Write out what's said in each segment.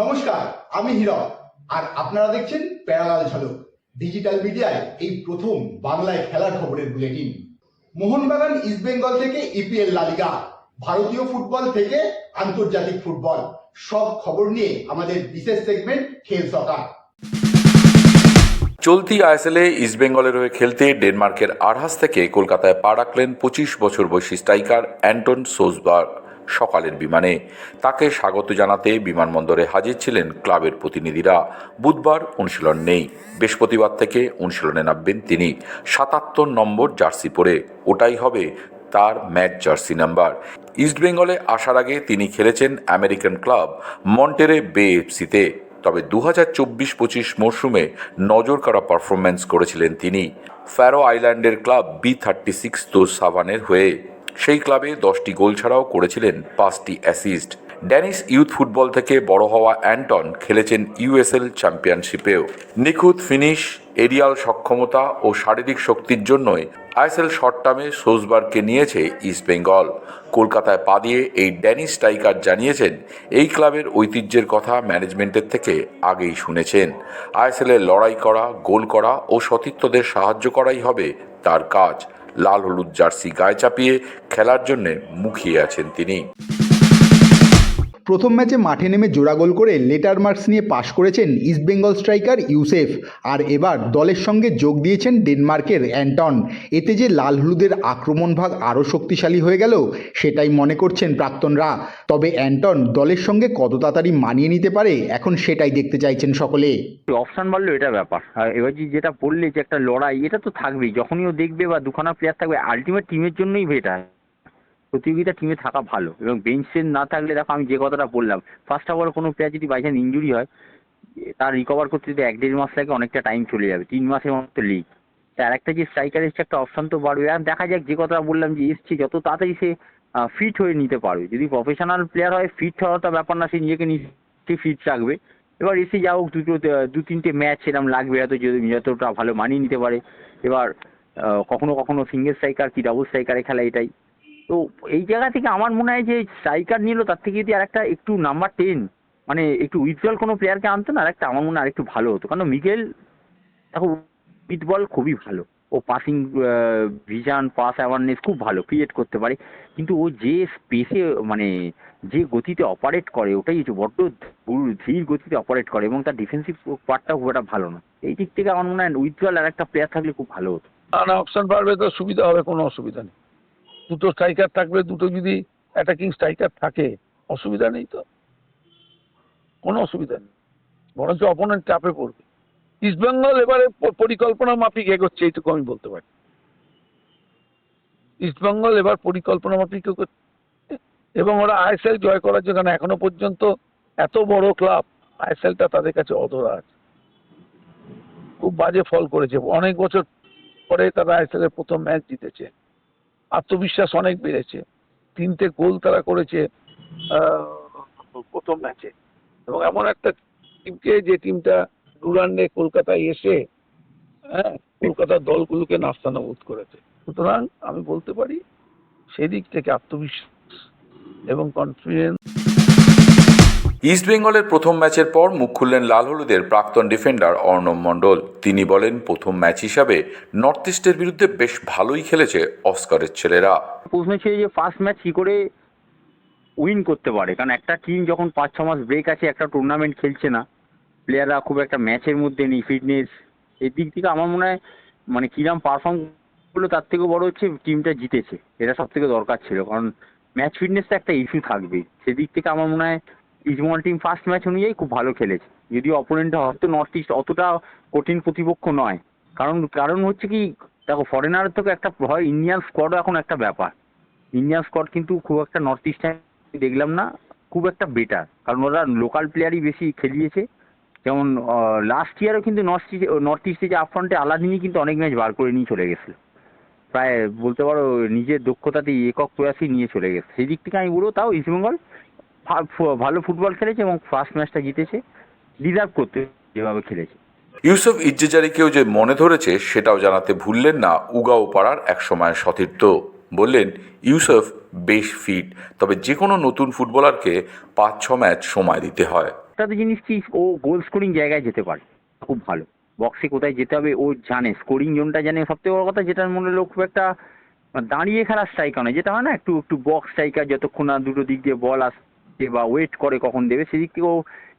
নমস্কার, আমি হীরক আর আপনারা দেখছেন প্যারালাল ঝলক ডিজিটাল মিডিয়ায় এই প্রথম বাংলায় খেলার খবরের বুলেটিন। মোহনবাগান ইস্টবেঙ্গল থেকে ইপিএল লা লিগা, ভারতীয় ফুটবল থেকে আন্তর্জাতিক ফুটবল, সব খবর নিয়ে আমাদের বিশেষ সেগমেন্ট খেল সকার। চলতি আইএসএলে ইস্টবেঙ্গলের হয়ে খেলতে ডেনমার্কের আরহাস থেকে কলকাতায় পা রাখলেন 25 বছর বয়সী স্ট্রাইকার অ্যান্টন সোসবার্গ সকালের বিমানে। তাকে স্বাগত জানাতে বিমানবন্দরে হাজির ছিলেন ক্লাবের প্রতিনিধিরা। বুধবার অনুশীলন নেই, বৃহস্পতিবার থেকে অনুশীলনে নামবেন তিনি 77 নম্বর জার্সি পরে। ওটাই হবে তার ম্যাচ জার্সি নাম্বার। ইস্টবেঙ্গলে আসার আগে তিনি খেলেছেন আমেরিকান ক্লাব মন্টেরে বে এফসিতে। তবে 2024-25 মরশুমে নজর কাড়া পারফরম্যান্স করেছিলেন তিনি ফ্যারো আইল্যান্ডের ক্লাব B36 সাভানের হয়ে। সেই ক্লাবে 10টি গোল ছাড়াও করেছিলেন 5টি অ্যাসিস্ট। ড্যানিশ ইউথ ফুটবল থেকে বড় হওয়া অ্যান্টন খেলেছেন ইউএসএল চ্যাম্পিয়নশিপেও। নিখুঁত ফিনিশ, এরিয়াল সক্ষমতা ও শারীরিক শক্তির জন্যই আইএসএল শর্ট টার্মে সোসবার্গকে নিয়েছে ইস্টবেঙ্গল। কলকাতায় পা দিয়ে এই ড্যানিশ স্ট্রাইকার জানিয়েছেন এই ক্লাবের ঐতিহ্যের কথা ম্যানেজমেন্টের থেকে আগেই শুনেছেন। আইএসএলে লড়াই করা, গোল করা ও সতীর্থদের সাহায্য করাই হবে তার কাজ। লাল হলুদ জার্সি গায়ে চাপিয়ে খেলার জন্য মুখিয়ে আছেন তিনি। প্রথম ম্যাচে মাঠে নেমে জোড়া গোল করে লেটার মার্কস নিয়ে পাশ করেছেন ইস্টবেঙ্গল স্ট্রাইকার ইউসেফ, আর এবার দলের সঙ্গে যোগ দিয়েছেন ডেনমার্কের অ্যান্টন। এতে যে লাল হলুদের আক্রমণ ভাগ আরও শক্তিশালী হয়ে গেল সেটাই মনে করছেন প্রাক্তনরা। তবে অ্যান্টন দলের সঙ্গে কত তাড়াতাড়ি মানিয়ে নিতে পারে এখন সেটাই দেখতে চাইছেন সকলে। অপশান বাড়লো এটা ব্যাপার। আর এবার যেটা বললে যে একটা লড়াই, এটা তো থাকবেই যখনই ও দেখবে বা দুখানা প্লেয়ার থাকবে। আলটিমেট টিমের জন্যই এটা, প্রতিযোগিতা টিমে থাকা ভালো। এবং বেঞ্চে না থাকলে দেখো আমি যে কথাটা বললাম, ফার্স্ট অফ অল কোনো প্লেয়ার যদি বাইচান্স ইঞ্জুরি হয় তার রিকভার করতে যদি 1-1.5 মাস লাগে, অনেকটা টাইম চলে যাবে, 3 মাসের মতো লিগ। আর একটা যে স্ট্রাইকার এসছে একটা অপশান তো বাড়বে। আর দেখা যাক, যে কথাটা বললাম যে এসছে যত তাড়াতাড়ি সে ফিট হয়ে নিতে পারবে। যদি প্রফেশনাল প্লেয়ার হয় ফিট হওয়াটা ব্যাপার না, সে নিজেকে নিজে ফিট রাখবে। এবার এসে যা হোক 2-3টে ম্যাচ এরকম লাগবে হয়তো, যদি যতটা ভালো মানিয়ে নিতে পারে। এবার কখনো কখনো সিঙ্গেল স্ট্রাইকার কি ডাবল স্ট্রাইকারে খেলা, এটাই তো। এই জায়গা থেকে আমার মনে হয় যে স্ট্রাইকার নিল তার থেকে যদি আরেকটা একটু নাম্বার 10 মানে একটু উইথবল কোনো প্লেয়ারকে আনতো না, আরেকটা আমার মনে হয় আরেকটু ভালো হতো। কারণ মিগেল দেখো উইথবল খুবই ভালো, ও পাসিং ভিশন, পাস অ্যাওয়ারনেস খুব ভালো ক্রিয়েট করতে পারে। কিন্তু ও যে স্পেসে মানে যে গতিতে অপারেট করে, ওটাই হচ্ছে বড্ড ধীর গতিতে অপারেট করে, এবং তার ডিফেন্সিভ পার্টটাও খুব একটা ভালো না। এই দিক থেকে আমার মনে হয় উইথবল আর একটা প্লেয়ার থাকলে খুব ভালো হতো। না, অপশন বাড়বে তো সুবিধা হবে, কোনো অসুবিধা নেই। দুটো স্ট্রাইকার থাকবে, দুটো যদি অ্যাটাকিং স্ট্রাইকার থাকে অসুবিধা নেই তো, কোনো অসুবিধা নেই, বরঞ্চ অপোনেন্ট চাপে পড়বে। ইস্টবেঙ্গল এবারে পরিকল্পনা মাফিক এগোচ্ছে, এইটুকু আমি বলতে পারি। ইস্টবেঙ্গল এবার পরিকল্পনা মাফিক এগোচ্ছে এবং ওরা আইএসএল জয় করার জন্য, এখনো পর্যন্ত এত বড় ক্লাব আইএসএলটা তাদের কাছে অধরা আছে। খুব বাজে ফল করেছে, অনেক বছর পরে তারা আইএসএল এর প্রথম ম্যাচ জিতেছে, আত্মবিশ্বাস অনেক বেড়েছে, 3টে গোল তারা করেছে প্রথম ম্যাচে। এবং এমন একটা টিমকে, যে টিমটা ডুরান্ডে কলকাতায় এসে কলকাতার দলগুলোকে নাস্তানাবুদ করেছে। সুতরাং আমি বলতে পারি সেদিক থেকে আত্মবিশ্বাস এবং কনফিডেন্স। ইস্টবেঙ্গলের প্রথম ম্যাচের পর মুখ খুললেন লাল হলুদের প্রাক্তন ডিফেন্ডার অর্ণব মণ্ডল। তিনি বলেন, প্রথম ম্যাচ হিসাবে নর্থ ইস্টের বিরুদ্ধে বেশ ভালোই খেলেছে অস্কারের ছেলেরা। প্রশ্ন ছিল যে ফার্স্ট ম্যাচ কী করে উইন করতে পারে, কারণ একটা টিম যখন 5-6 মাস ব্রেক আছে, একটা টুর্নামেন্ট খেলছে না, প্লেয়াররা খুব একটা ম্যাচের মধ্যে নেই, ফিটনেস এই দিক থেকে আমার মনে হয় মানে কিরম পারফর্ম করলো তার থেকেও বড় হচ্ছে টিমটা জিতেছে, এটা সব থেকে দরকার ছিল। কারণ ম্যাচ ফিটনেসটা একটা ইস্যু থাকবেই, সেদিক থেকে আমার মনে হয় ইস্টবেঙ্গল টিম ফার্স্ট ম্যাচ অনুযায়ী খুব ভালো খেলেছে। যদিও অপোনেন্টটা হয়তো নর্থ ইস্ট অতটা কঠিন প্রতিপক্ষ নয়, কারণ হচ্ছে কি দেখো, ফরেনারের থেকে একটা হয়, ইন্ডিয়ান স্কোয়াডও এখন একটা ব্যাপার। ইন্ডিয়ান স্কোয়াড কিন্তু খুব একটা নর্থ ইস্টে দেখলাম না খুব একটা বেটার, কারণ ওরা লোকাল প্লেয়ারই বেশি খেলিয়েছে। যেমন লাস্ট ইয়ারও কিন্তু নর্থ ইস্টে যে আপফ্রন্টে আলাদিনই কিন্তু অনেক ম্যাচ বার করে নিয়ে চলে গেছিলো, প্রায় বলতে পারো নিজের দক্ষতাতেই একক প্রয়াসই নিয়ে চলে গেছে। সেই দিক থেকে আমি বলবো তাও ইস্টবেঙ্গল ভালো ফুটবল খেলেছে এবং ফার্স্ট ম্যাচটা জিতেছে, ডিজার্ভ করতে যেভাবে খেলেছে। ইউসুফ ইজ্জেজারিকেও যে মনে ধরেছে সেটাও জানাতে ভুললেন না উগাও পাড়ার একসময়ের সতীর্থ। বললেন, ইউসুফ বেশ ফিট, তবে যে কোনো নতুন ফুটবলারকে 5-6 ম্যাচ সময় দিতে হয়। একটা তো জিনিস কি, ও গোল স্কোরিং জায়গায় যেতে পারে খুব ভালো, বক্সে কোথায় যেতে হবে ও জানে, স্কোরিং জোনটা জানে। সবথেকে বড় কথা যেটা মনে হলো, খুব একটা দাঁড়িয়ে খেলার স্ট্রাইকার নয়, যেটা হয় না একটু একটু বক্স স্ট্রাইকার, যতক্ষণ না দুটো দিক দিয়ে বল আসছে বা ওয়েট করে কখন দেবে, সেদিক থেকে ও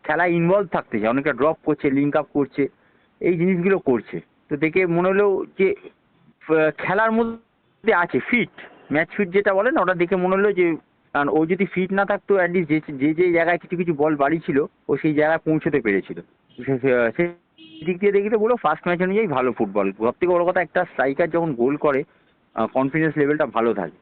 খেলায় ইনভলভ থাকতে চায়, অনেকটা ড্রপ করছে, লিঙ্ক আপ করছে, এই জিনিসগুলো করছে। তো দেখে মনে হলো যে খেলার মধ্যে আছে, ফিট, ম্যাচ ফিট যেটা বলে না, ওটা দেখে মনে হলো যে, কারণ ও যদি ফিট না থাকতো অ্যাটলিস্ট যে যে জায়গায় কিছু কিছু বল বাড়ি ছিল ও সেই জায়গায় পৌঁছতে পেরেছিল। সেই দিক দিয়ে দেখলে বলো ফার্স্ট ম্যাচ অনুযায়ী ভালো ফুটবল। সব থেকে বড় কথা, একটা স্ট্রাইকার যখন গোল করে কনফিডেন্স লেভেলটা ভালো থাকে,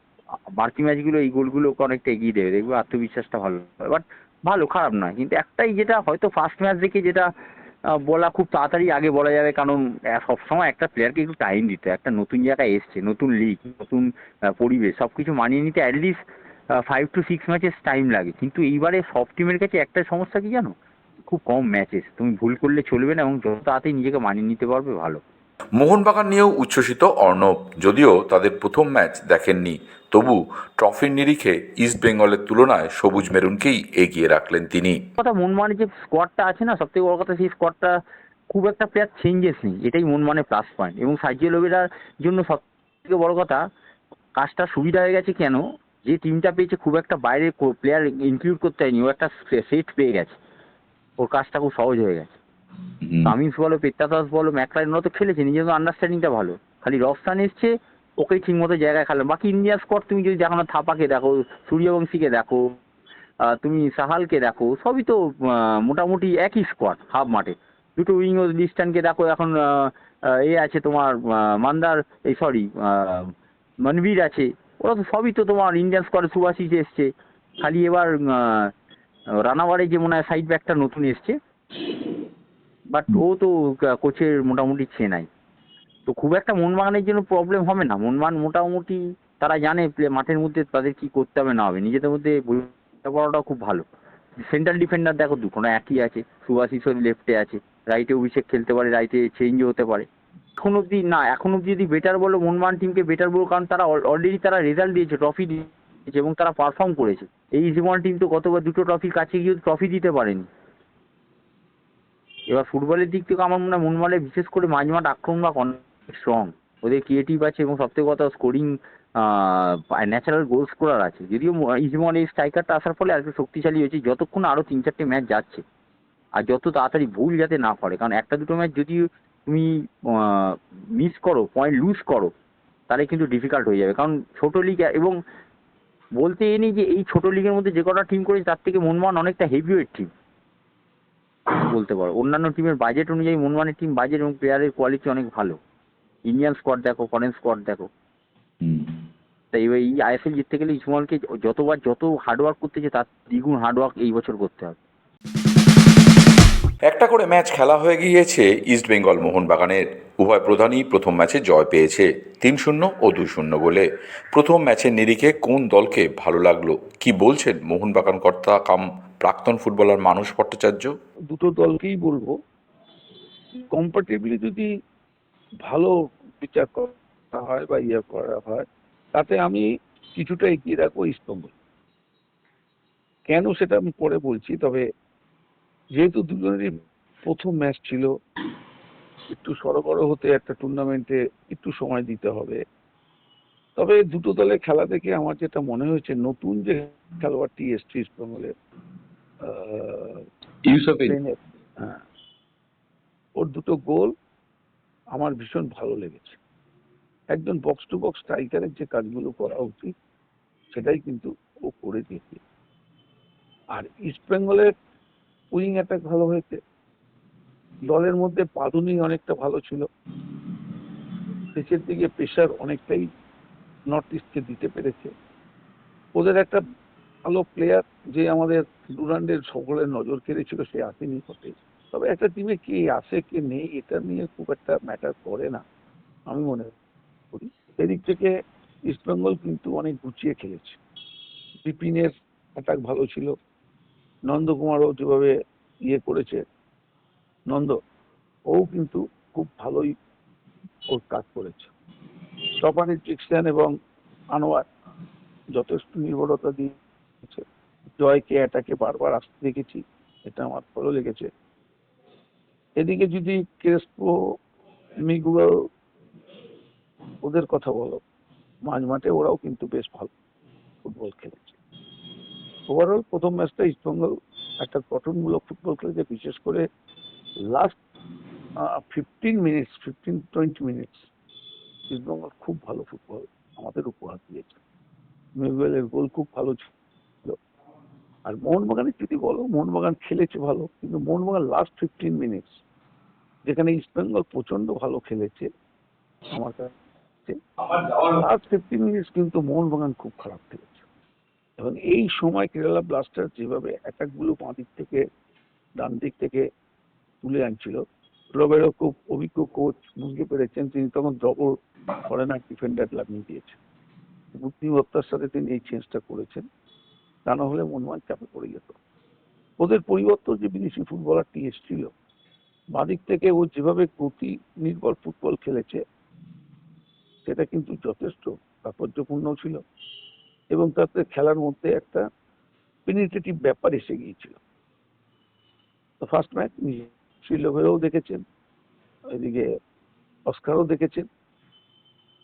বাকি ম্যাচগুলো এই গোলগুলোকে অনেকটা এগিয়ে দেবে, দেখবে আত্মবিশ্বাসটা ভালো। বাট ভালো, খারাপ নয়, কিন্তু একটাই যেটা হয়তো ফার্স্ট ম্যাচ দেখে যেটা বলা খুব তাড়াতাড়ি আগে বলা যাবে, কারণ সবসময় একটা প্লেয়ারকে একটু টাইম দিতে হয়। একটা নতুন জায়গায় এসছে, নতুন লিগ, নতুন পরিবেশ, সব কিছু মানিয়ে নিতে অ্যাটলিস্ট 5 to 6 ম্যাচেস টাইম লাগে। কিন্তু এইবারে সব টিমের কাছে একটা সমস্যা কি জানো, খুব কম ম্যাচেস, তুমি ভুল করলে চলবে না, এবং যত তাড়াতাড়ি নিজেকে মানিয়ে নিতে পারবে ভালো। মোহনবাগান নিয়েও উচ্ছ্বসিত অর্ণব। যদিও তাদের প্রথম ম্যাচ দেখেননি, তবু ট্রফির নিরিখে ইস্টবেঙ্গলের তুলনায় সবুজ মেরুনকেই এগিয়ে রাখলেন তিনি। কথা, মনমানের যে স্কোয়াডটা আছে না, সব থেকে বড় কথা, সেই স্কোয়াডটা খুব একটা প্লেয়ার চেঞ্জেস নেই, এটাই মনমানের প্লাস পয়েন্ট। এবং সার্জিও লোবেরার জন্য সব থেকে বড় কথা, কাজটা সুবিধা হয়ে গেছে কেন, যে টিমটা পেয়েছে খুব একটা বাইরে প্লেয়ার ইনক্লুড করতে হয়নি, ও একটা সেট পেয়ে গেছে, ওর কাজটা খুব সহজ হয়ে গেছে। কামিন্স বলো, পেত্তাতাস বলো, ম্যাকলারেন, ওরা তো খেলেছে, নিজের তো আন্ডারস্ট্যান্ডিংটা ভালো। খালি রফসান এসছে, ওকেই ঠিক মতো জায়গায় খেলো। বাকি ইন্ডিয়ান স্কোয়াড তুমি যদি দেখো না, থাপাকে দেখো, সূর্যবংশীকে দেখো, তুমি সাহালকে দেখো, সবই তো মোটামুটি একই স্কোয়াড হাফ মাঠে। দুটো উইং ও লিস্টানকে দেখো, এখন এ আছে তোমার মান্দার, এই সরি মনবীর আছে, ওরা তো সবই তো তোমার ইন্ডিয়ান স্কোয়াডে। সুভাশিস এসছে, খালি এবার রানাওয়ারে যে মনে হয় সাইড ব্যাকটা নতুন এসছে, বাট ও তো কোচের মোটামুটি চেনাই। তো খুব একটা মোহনবাগানের জন্য প্রবলেম হবে না। মোহনবাগান মোটামুটি তারা জানে মাঠের মধ্যে তাদের কি করতে হবে না হবে, নিজেদের মধ্যে বোঝাপড়াটাও খুব ভালো। সেন্ট্রাল ডিফেন্ডার দেখো দুটো না একই আছে, সুভাশিস লেফটে আছে, রাইটে অভিষেক খেলতে পারে, রাইটে চেঞ্জও হতে পারে। এখন অব্দি না, এখন অব্দি যদি বেটার বলো, মোহনবাগান টিমকে বেটার বলো, কারণ তারা অলরেডি তারা রেজাল্ট দিয়েছে, ট্রফি দিয়েছে এবং তারা পারফর্ম করেছে। এই ইস্টবেঙ্গল টিম তো গতবার দুটো ট্রফির কাছে গিয়ে ট্রফি দিতে পারেনি। এবার ফুটবলের দিক থেকে আমার মনে হয় মোহনবাগানের বিশেষ করে মাঝমাঠ আক্রমণ অনেক স্ট্রং, ওদের ক্রিয়েটিভ আছে, এবং সবথেকে কথা স্কোরিং ন্যাচারাল গোল স্কোরার আছে। যদিও ইস্টবেঙ্গল এই স্ট্রাইকারটা আসার ফলে আরেকটু শক্তিশালী হয়েছে, যতক্ষণ আরও 3-4টে ম্যাচ যাচ্ছে, আর যত তাড়াতাড়ি ভুল যাতে না করে, কারণ একটা দুটো ম্যাচ যদি তুমি মিস করো, পয়েন্ট লুজ করো, তাহলে কিন্তু ডিফিকাল্ট হয়ে যাবে। কারণ ছোটো লিগ, এবং বলতে এ নেই যে এই ছোটো লিগের মধ্যে যে কটা টিম করেছে তার থেকে মোহনবাগান অনেকটা হেভিওয়েট টিম বলতে পারো। অন্যান্য টিমের বাজেট অনুযায়ী মোহনবাগানের টিম বাজেট এবং প্লেয়ারের কোয়ালিটি অনেক ভালো। ইন্ডিয়ান স্কোয়াড দেখো, ফরেন স্কোয়াড দেখো। তাই এবার এই আইএসএল জিততে গেলে ইস্টবেঙ্গলকে যত হার্ডওয়ার্ক করতেছে তার দ্বিগুণ হার্ডওয়ার্ক এই বছর করতে হবে। একটা করে ম্যাচ খেলা হয়ে গিয়েছে ইস্টবেঙ্গল মোহনবাগানের। উভয় প্রধানই প্রথম ম্যাচে জয় পেয়েছে 3-0 ও 2-0 গোলে। প্রথম ম্যাচের নিরিখে কোন দলকে ভালো লাগলো, কি বলছেন মোহনবাগান কর্তা কাম প্রাক্তন ফুটবলার মানস ভট্টাচার্য? দুটো দলকেই বলবো, কম্পারেটিভলি যদি ভালো বিচার করা হয় বা ইয়ে করা হয়, তাতে আমি কিছুটা এগিয়ে রাখবো ইস্টবেঙ্গল। কেন সেটা আমি পরে বলছি। তবে যেহেতু দুজনেরই প্রথম ম্যাচ ছিল, একটু সরগরম হতে একটা টুর্নামেন্টে একটু সময় দিতে হবে। তবে দুটো দলের খেলা দেখে আমার যেটা মনে হয়েছে, নতুন যে খেলোয়াড়টি এসছে ইস্টবেঙ্গলের, হ্যাঁ, ওর দুটো গোল আমার ভীষণ ভালো লেগেছে। একজন বক্স টু বক্স স্ট্রাইকারের যে কাজগুলো করা উচিত সেটাই কিন্তু ও করে দিয়েছে। আর ইস্টবেঙ্গলের উইং অ্যাটাক ভালো হয়েছে, দলের মধ্যে পাদুনি অনেকটা ভালো ছিল, শেষের দিকে প্রেশার অনেকটাই নর্থ ইস্টকে দিতে পেরেছে। ওদের একটা ভালো প্লেয়ার যে আমাদের ডুরান্ডের সকলের নজর কেড়েছিল, সে আসেনি হতে। তবে একটা টিমে কে আসে কে নেই এটা নিয়ে খুব একটা ম্যাটার করে না আমি মনে করি। এদিক থেকে ইস্টবেঙ্গল কিন্তু অনেক গুছিয়ে খেলেছে। বিপিনের অ্যাটাক ভালো ছিল, নন্দকুমারও যেভাবে ইয়ে করেছে, ও কিন্তু খুব ভালোই ওর কাজ করেছে। টপানি ট্রিক্সন এবং আনোয়ার যথেষ্ট নির্ভরতা দিয়েছে। জয়কে অ্যাটাকে বারবার আসতে দেখেছি, এটা আমার ভালো লেগেছে। এদিকে যদি ক্রেসপো, মিগুয়েল ওদের কথা বলো, মাঝমাঠে ওরাও কিন্তু বেশ ভালো ফুটবল খেলেছে। ওভারঅল প্রথম ম্যাচটা ইস্টবেঙ্গল একটা গঠনমূলক ফুটবল খেলেছে, বিশেষ করে লাস্ট 15-20 মিনিটস ইস্টবেঙ্গল খুব ভালো ফুটবল আমাদের উপহার দিয়েছে। মিগুয়েলের গোল খুব ভালো ছিল। আর মোহনবাগানের যদি বলো, মোহনবাগান খেলেছে ভালো, কিন্তু মোহনবাগান লাস্ট 15 মিনিটস যেখানে ইস্টবেঙ্গল প্রচন্ড ভালো খেলেছে, আমার কাছে লাস্ট 15 মিনিটস কিন্তু মোহনবাগান খুব খারাপ খেলেছে। এবং এই সময় কেরালা ব্লাস্টার যেভাবে অ্যাটাকগুলো বাঁ দিক থেকে ডান দিক থেকে তুলে আনছিল, রবেরও খুব অভিজ্ঞ কোচ বুঝতে পেরেছেন, তিনি তখন ডবল ফরেনার ডিফেন্ডার লাগিয়ে দিয়েছেন। বুদ্ধিমত্তার সাথে তিনি এই চেঞ্জটা করেছেন, তা না হলে মোহনবাগান চাপে পড়ে যেত। ওদের পরিবর্তন যে বিদেশি ফুটবলারটি এসেছিল, বাদিক থেকে ও যেভাবে গতি নির্ভর ফুটবল খেলেছে, সেটা কিন্তু যথেষ্ট তাৎপর্যপূর্ণ ছিল এবং তাতে খেলার মধ্যে একটা পেনিট্রেটিভ ব্যাপার এসে গিয়েছিল। তো ফার্স্ট ম্যাচ শ্রীলভেরও দেখেছেন, এদিকে অস্কারও দেখেছেন,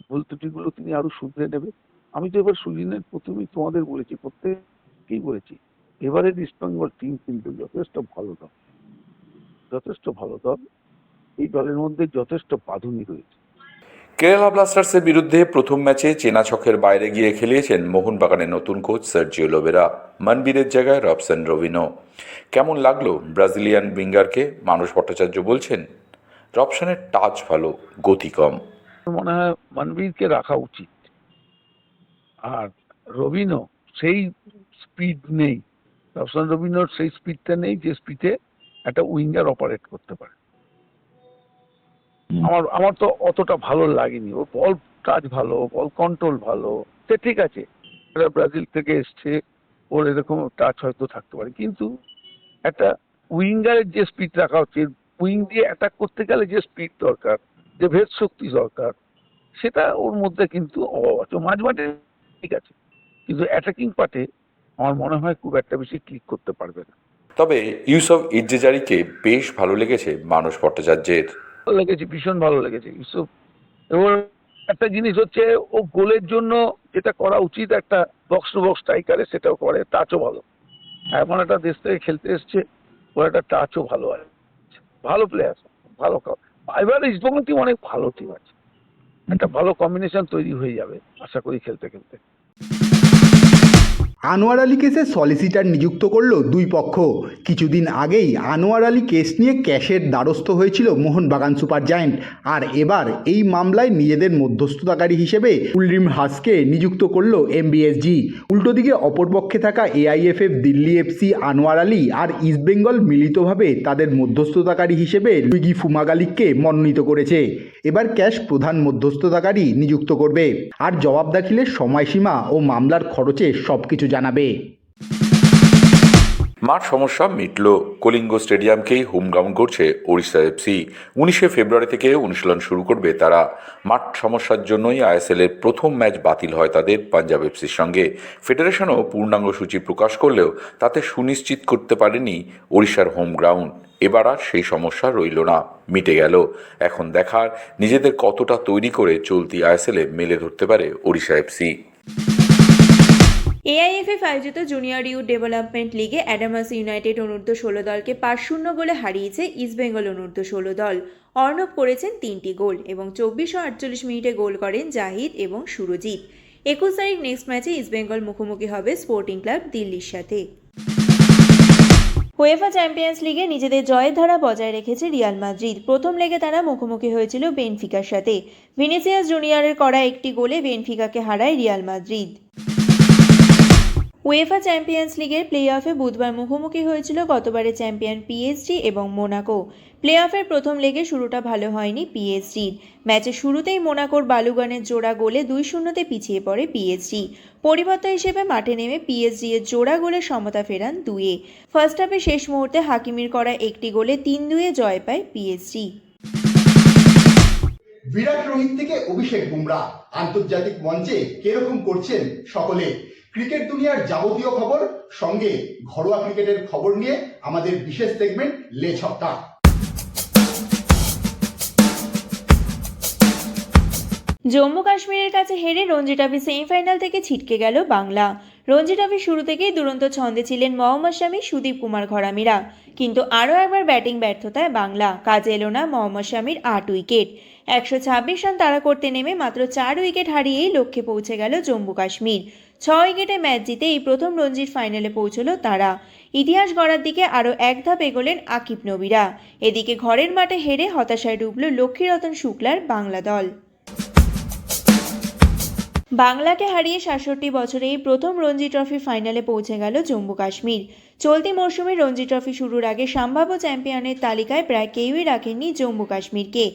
ভুল ত্রুটিগুলো তিনি আরো শুধরে নেবে। আমি তো এবার সুজিনের প্রথমেই তোমাদের বলেছি, প্রত্যেককেই বলেছি, এবারের ইস্টবেঙ্গল টিম কিন্তু যথেষ্ট ভালো দল, যথেষ্ট ভালো দল। এই দলের মধ্যে যথেষ্ট বাঁধুনি রয়েছে। কেরালা ব্লাস্টার্সের বিরুদ্ধে প্রথম ম্যাচে চেনা ছকের বাইরে গিয়ে খেলিয়েছেন মোহনবাগানের নতুন কোচ সার্জিও লোবেরা, মনবীরের জায়গায় রবসন রবিনো। কেমন লাগলো ব্রাজিলিয়ান উইঙ্গারকে? মানস ভট্টাচার্য বলছেন, রবসনের টাচ ভালো, গতি কম। মনে হয় মনবীরকে রাখা উচিত। আর রবিনো সেই স্পিড নেই, রবসন রবিনোর সেই স্পিডটা নেই যে স্পিডে একটা উইঙ্গার অপারেট করতে পারে। আমার তো অতটা ভালো লাগেনি। ওর বল টাচ ভালো, বল কন্ট্রোল ভালো, সে ঠিক আছে, ব্রাজিল থেকে এসছে, ওর এরকম টাচ হয়তো থাকতে পারে, কিন্তু একটা উইঙ্গারের যে স্পিড রাখা হচ্ছে, উইং দিয়ে অ্যাটাক করতে গেলে যে স্পিড দরকার, যে ভেদ শক্তি দরকার, সেটা ওর মধ্যে কিন্তু অভাব আছে। মাঝমাঠে ঠিক আছে, কিন্তু অ্যাটাকিং পার্টে আমার মনে হয় খুব একটা বেশি ক্লিক করতে পারবে না। তবে ইউসুফ ইজ্জেজারিকে বেশ ভালো লেগেছে মানস ভট্টাচার্যের। ভালো লেগেছে, ভীষণ ভালো লেগেছে ইউসুফ। এবং একটা জিনিস হচ্ছে, ও গোলের জন্য যেটা করা উচিত একটা বক্স টু বক্স স্ট্রাইকারে, সেটাও করে, টাচও ভালো। এমন একটা দেশ থেকে খেলতে এসছে, ওর একটা টাচও ভালো আছে, ভালো প্লেয়ার, ভালো। এবার ইস্টবেঙ্গল টিম অনেক ভালো টিম আছে, একটা ভালো কম্বিনেশন তৈরি হয়ে যাবে আশা করি খেলতে খেলতে। আনোয়ার আলী কেসে সলিসিটার নিযুক্ত করল দুই পক্ষ। কিছুদিন আগেই আনোয়ার আলী কেস নিয়ে ক্যাশের দ্বারস্থ হয়েছিল মোহনবাগান সুপার জায়েন্ট, আর এবার এই মামলায় নিজেদের মধ্যস্থতাকারী হিসেবে উলরিম হাসকে নিযুক্ত করল এমবিএসজি। উল্টো দিকে অপরপক্ষে থাকা এআইএফএফ, দিল্লি এফসি, আনোয়ার আলী আর ইস্টবেঙ্গল মিলিতভাবে তাদের মধ্যস্থতাকারী হিসেবে লুইগি ফুমাগালিককে মনোনীত করেছে। এবার ক্যাশ প্রধান মধ্যস্থতাকারী নিযুক্ত করবে, আর জবাব দাখিলের সময়সীমা ও মামলার খরচে সবকিছু জানাবে। মাঠ সমস্যা মিটল, কলিঙ্গ স্টেডিয়ামকেই হোমগ্রাউন্ড করছে ওড়িশা এফসি। 19শে ফেব্রুয়ারি থেকে অনুশীলন শুরু করবে তারা। মাঠ সমস্যার জন্যই আইএসএলের প্রথম ম্যাচ বাতিল হয় তাদের পাঞ্জাব এফসির সঙ্গে। ফেডারেশনও পূর্ণাঙ্গ সূচি প্রকাশ করলেও তাতে সুনিশ্চিত করতে পারেনি ওড়িশার হোম গ্রাউন্ড। এবার আর সেই সমস্যা রইল না, মিটে গেল। এখন দেখার নিজেদের কতটা তৈরি করে চলতি আইএসএলে মেলে ধরতে পারে ওড়িশা এফসি। এআইএফএফ আয়োজিত জুনিয়র ইউথ ডেভেলপমেন্ট লিগে অ্যাডামাস ইউনাইটেড অনূর্ধ্ব 16 দলকে 5-0 গোলে হারিয়েছে ইস্টবেঙ্গল অনূর্ধ্ব 16 দল। অর্ণব করেছেন 3টি গোল এবং 24 ও 48 মিনিটে গোল করেন জাহিদ এবং সুরজিৎ। 21 তারিখ নেক্সট ম্যাচে ইস্টবেঙ্গল মুখোমুখি হবে স্পোর্টিং ক্লাব দিল্লির সাথে। উয়েফা চ্যাম্পিয়ন্স লিগে নিজেদের জয়ের ধারা বজায় রেখেছে রিয়াল মাদ্রিদ। প্রথম লেগে তারা মুখোমুখি হয়েছিল বেনফিকার সাথে। ভিনিসিয়াস জুনিয়রের করা একটি গোলে বেনফিকাকে হারায় রিয়াল মাদ্রিদ। উয়েফা চ্যাম্পিয়ন্স লিগের প্লে অফে বুধবার মুখোমুখি হয়েছিল গতবারের চ্যাম্পিয়ন পিএসজি এবং মোনাকো। প্লে অফের প্রথম লেগে শুরুটা ভালো হয়নি পিএসজির। ম্যাচের শুরুতেই মোনাকোর বালুগানের জোড়া গোলে 2-0 পিছিয়ে পড়ে পিএসজি। পরিবর্তন হিসেবে মাঠে নেমে পিএসজি এর জোড়া গোলে সমতা ফেরান 2-2। ফার্স্ট হাফে শেষ মুহূর্তে হাকিমির করা একটি গোলে 3-2 জয় পায় পিএসজি। বিরাট রোহিত থেকে অভিষেক বুমরা আন্তর্জাতিক মঞ্চে কিরকম করছেন সকলে। ক্রিকেট দুনিয়ার যাবতীয় খবর সঙ্গে ঘরোয়া ক্রিকেটের খবর নিয়ে আমাদের বিশেষ সেগমেন্ট লে ছক্কা। জম্মু কাশ্মীরের কাছে হেরে রঞ্জি ট্রফি সেমিফাইনাল থেকে ছিটকে গেল বাংলা। রঞ্জি ট্রফির শুরু থেকেই দুরন্ত ছন্দে ছিলেন মোহাম্মদ শামি, সুদীপ কুমার ঘরামিরা, কিন্তু আরও একবার ব্যাটিং ব্যর্থতায় বাংলা। কাজে এলো না মোহাম্মদ শামির 8 উইকেট। 126 রান তাড়া করতে নেমে মাত্র 4 উইকেট হারিয়েই লক্ষ্যে পৌঁছে গেল জম্মু কাশ্মীর। 6 উইকেটে ম্যাচ জিতে এই প্রথম রঞ্জির ফাইনালে পৌঁছলো তারা। ইতিহাস গড়ার দিকে আরও এক ধাপ এগোলেন আকিব নবীরা। এদিকে ঘরের মাঠে হেরে হতাশায় ডুবল লক্ষ্মীরতন শুক্লার বাংলা দল। বাংলাকে হারিয়ে 67 বছরে এই প্রথম রঞ্জি ট্রফি ফাইনালে পৌঁছে গেল জম্মু কাশ্মীর। চলতি মরশুমে রঞ্জি ট্রফি শুরুর আগে সম্ভাব্য চ্যাম্পিয়নের তালিকায় প্রায় কেউই রাখেননি জম্মু কাশ্মীরকে।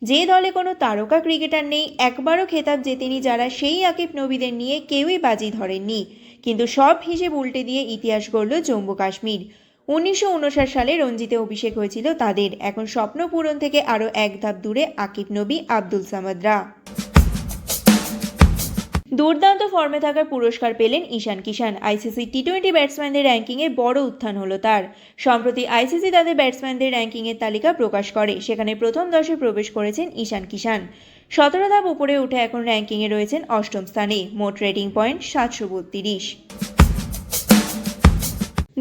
যে দলে কোনো তারকা ক্রিকেটার নেই, একবারও খেতাব জেতেনি যারা, সেই আকিব নবীদের নিয়ে কেউই বাজি ধরেননি। কিন্তু সব হিসেব উল্টে দিয়ে ইতিহাস গড়ল জম্মু কাশ্মীর। 1959 সালে রঞ্জিতে অভিষেক হয়েছিল তাদের। এখন স্বপ্ন পূরণ থেকে আরও এক ধাপ দূরে আকিব নবী, আব্দুল সামাদরা। দুর্দান্ত ফর্মে থাকার পুরস্কার পেলেন ঈশান কিষান। আইসিসি টি20 ব্যাটসম্যানদের র্যাঙ্কিংয়ে বড় উত্থান হলো তার। সম্প্রতি আইসিসি তাদের ব্যাটসম্যানদের র্যাঙ্কিংয়ের তালিকা প্রকাশ করে, সেখানে প্রথম 10-এ প্রবেশ করেছেন ঈশান কিষান। 17 ধাপ উপরে উঠে এখন র্যাঙ্কিংয়ে রয়েছেন 8ম স্থানে। মোট রেটিং পয়েন্ট 732।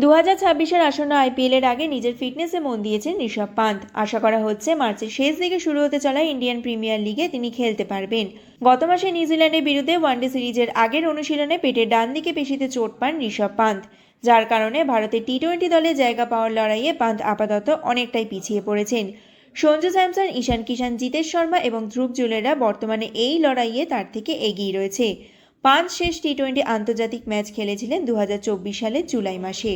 2026-এর আসন্ন আইপিএলের আগে নিজের ফিটনেসে মন দিয়েছেন ঋষভ পান্ত। আশা করা হচ্ছে মার্চের শেষ দিকে শুরু হতে চলা ইন্ডিয়ান প্রিমিয়ার লিগে তিনি খেলতে পারবেন। গত মাসে নিউজিল্যান্ডের বিরুদ্ধে ওয়ানডে সিরিজের আগের অনুশীলনে পেটের ডান দিকে পেশিতে চোট পান ঋষভ পান্ত, যার কারণে ভারতের টি20 দলে জায়গা পাওয়ার লড়াইয়ে পান্ত আপাতত অনেকটাই পিছিয়ে পড়েছেন। সঞ্জু স্যামসন, ঈশান কিষান, জিতেশ শর্মা এবং ধ্রুব জুরেলরা বর্তমানে এই লড়াইয়ে তার থেকে এগিয়ে রয়েছে। পান্ত শেষ টি20 আন্তর্জাতিক ম্যাচ খেলেছিলেন 2024 সালের জুলাই মাসে।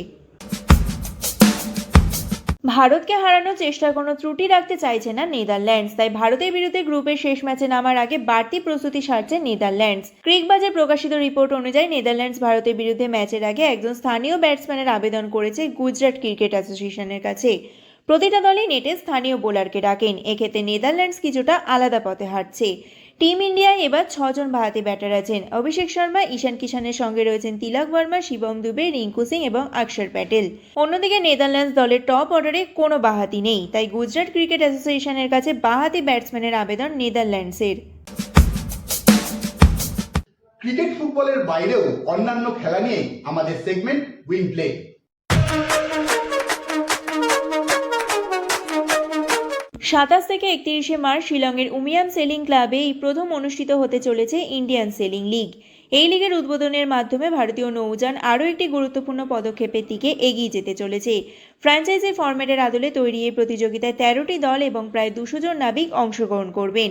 ভারতকে হারানোর চেষ্টার কোনো ত্রুটি রাখতে চাইছে না নেদারল্যান্ডস, তাই ভারতের বিরুদ্ধে গ্রুপের শেষ ম্যাচে নামার আগে বাড়তি প্রস্তুতি সারছে নেদারল্যান্ডস। ক্রিকবাজে প্রকাশিত রিপোর্ট অনুযায়ী নেদারল্যান্ডস ভারতের বিরুদ্ধে ম্যাচের আগে একজন স্থানীয় ব্যাটসম্যানের আবেদন করেছে গুজরাট ক্রিকেট অ্যাসোসিয়েশনের কাছে। প্রতিটা দলই নেটে স্থানীয় বোলারকে ডাকেন। এক্ষেত্রে নেদারল্যান্ডস কিছুটা আলাদা পথে হাঁটছে। টিম ইন্ডিয়ায় এবার 6 জন বাহাতি ব্যাটার আছেন। অভিষেক শর্মা, ঈশান কিষানের সঙ্গে রয়েছেন তিলক বর্মা, শিবম দুবে, রিঙ্কু সিং এবং অক্ষর প্যাটেল। অন্যদিকে নেদারল্যান্ডস দলের টপ অর্ডারে কোনো বাহাতি নেই, তাই গুজরাট ক্রিকেট অ্যাসোসিয়েশনের কাছে বাহাতি ব্যাটসম্যানের আবেদন নেদারল্যান্ডসের। ক্রিকেট ফুটবলের বাইরেও অন্যান্য খেলা নিয়ে আমাদের সেগমেন্ট উইন প্লে। 27 থেকে 31 মার্চ শিলংয়ের উমিয়াম সেলিং ক্লাবে এই প্রথম অনুষ্ঠিত হতে চলেছে ইন্ডিয়ান সেলিং লিগ। এই লিগের উদ্বোধনের মাধ্যমে ভারতীয় নৌযান আরও একটি গুরুত্বপূর্ণ পদক্ষেপের দিকে এগিয়ে যেতে চলেছে। ফ্র্যাঞ্চাইজি ফরম্যাটের আদলে তৈরি এই প্রতিযোগিতায় 13টি দল এবং প্রায় 200 জন নাবিক অংশগ্রহণ করবেন।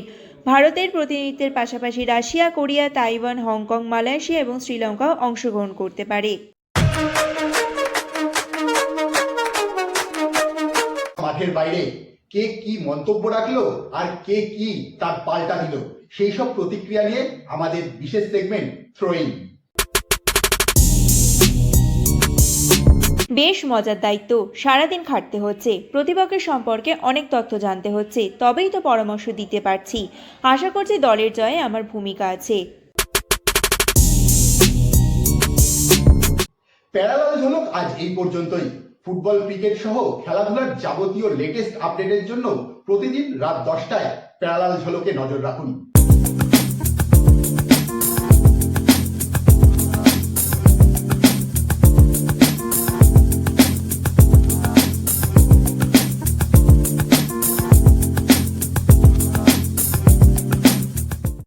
ভারতের প্রতিনিধিত্বের পাশাপাশি Russia, Korea, Taiwan, Hong Kong, Malaysia এবং শ্রীলঙ্কাও অংশগ্রহণ করতে পারে। মাঠের বাইরে কে কি মন্তব্য রাখলো আর কে কি তার পাল্টা দিল, সেই সব প্রতিক্রিয়া নিয়ে আমাদের বিশেষ সেগমেন্ট থ্রোইং। বেশ মজার দায়িত্ব, সারাদিন খাটতে হচ্ছে, প্রতিপক্ষের সম্পর্কে অনেক তথ্য জানতে হচ্ছে, তবেই তো পরামর্শ দিতে পারছি। আশা করছি দলের জয়ে আমার ভূমিকা আছে। প্যারালাল ঝলক আজ এই পর্যন্তই। ফুটবল, ক্রিকেট সহ খেলাধুলার যাবতীয় লেটেস্ট আপডেটের জন্য প্রতিদিন রাত 10টায় প্যারালাল ঝলকে নজর রাখুন।